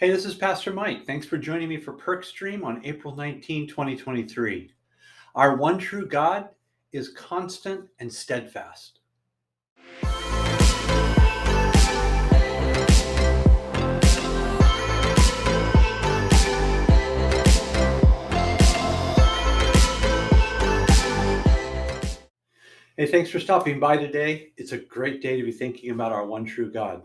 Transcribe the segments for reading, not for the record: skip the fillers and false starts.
Hey, this is Pastor Mike. Thanks for joining me for Perkstream on April 19, 2023. Our one true God is constant and steadfast. Hey, thanks for stopping by today. It's a great day to be thinking about our one true God.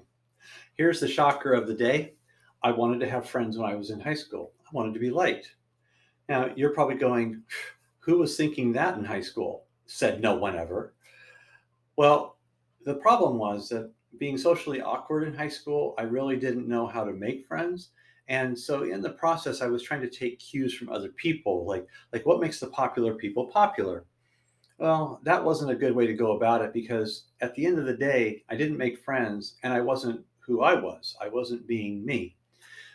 Here's the shocker of the day. I wanted to have friends when I was in high school. I wanted to be liked. Now, you're probably going, who was thinking that in high school? Said no one ever. Well, the problem was that being socially awkward in high school, I really didn't know how to make friends. And so in the process, I was trying to take cues from other people, like what makes the popular people popular? Well, that wasn't a good way to go about it because at the end of the day, I didn't make friends and I wasn't who I was. I wasn't being me.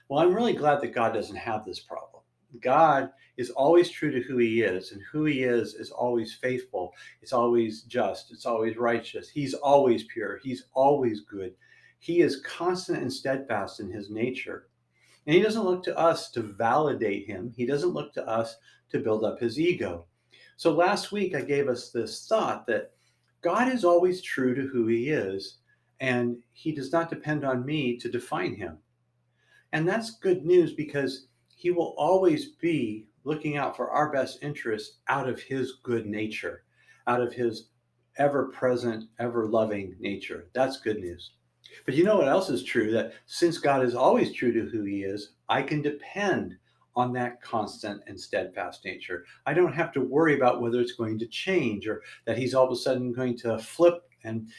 Well, I'm really glad that God doesn't have this problem. God is always true to who he is, and who he is always faithful. It's always just. It's always righteous. He's always pure. He's always good. He is constant and steadfast in his nature. And he doesn't look to us to validate him. He doesn't look to us to build up his ego. So last week, I gave us this thought that God is always true to who he is, and he does not depend on me to define him. And that's good news because he will always be looking out for our best interest out of his good nature, out of his ever present, ever loving nature. That's good news. But you know what else is true? That since God is always true to who he is, I can depend on that constant and steadfast nature. I don't have to worry about whether it's going to change or that he's all of a sudden going to flip and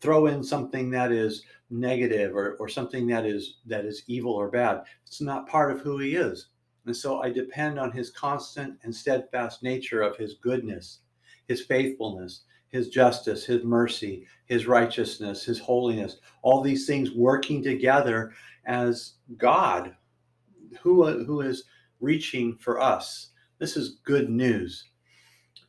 throw in something that is negative or something that is evil or bad. It's not part of who he is. And so I depend on his constant and steadfast nature of his goodness, his faithfulness, his justice, his mercy, his righteousness, his holiness, all these things working together as God who is reaching for us. This is good news.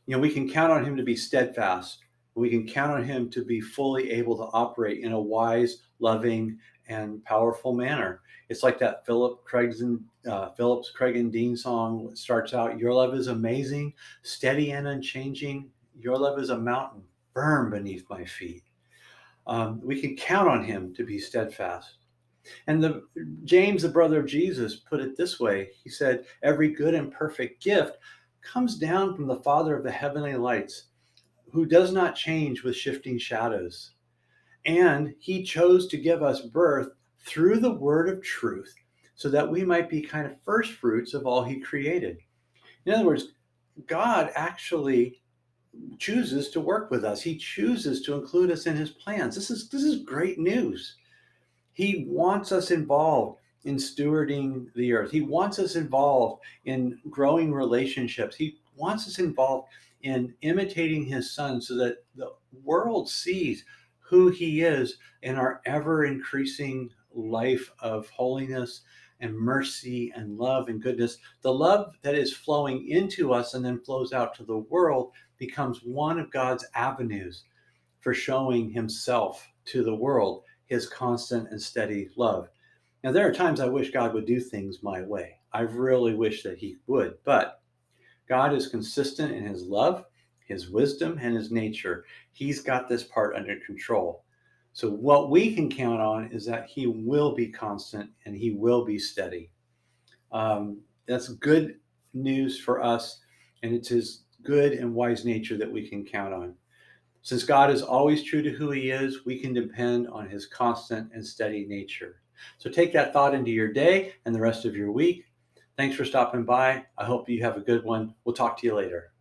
We can count on him to be steadfast. We can count on him to be fully able to operate in a wise, loving, and powerful manner. It's like that Phillips Craig and Dean song that starts out, "Your love is amazing, steady and unchanging. Your love is a mountain firm beneath my feet." We can count on him to be steadfast. And James, the brother of Jesus, put it this way. He said, "Every good and perfect gift comes down from the Father of the heavenly lights, who does not change with shifting shadows. And he chose to give us birth through the word of truth so that we might be kind of first fruits of all he created." In other words, God actually chooses to work with us. He chooses to include us in his plans. This is great news. He wants us involved in stewarding the earth. He wants us involved in growing relationships. He wants us involved in imitating his son so that the world sees who he is in our ever increasing life of holiness and mercy and love and goodness. The love that is flowing into us and then flows out to the world becomes one of God's avenues for showing himself to the world, his constant and steady love. Now, there are times I wish God would do things my way. I really wish that he would, but God is consistent in his love, his wisdom, and his nature. He's got this part under control. So what we can count on is that he will be constant and he will be steady. That's good news for us, and it's his good and wise nature that we can count on. Since God is always true to who he is, we can depend on his constant and steady nature. So take that thought into your day and the rest of your week. Thanks for stopping by. I hope you have a good one. We'll talk to you later.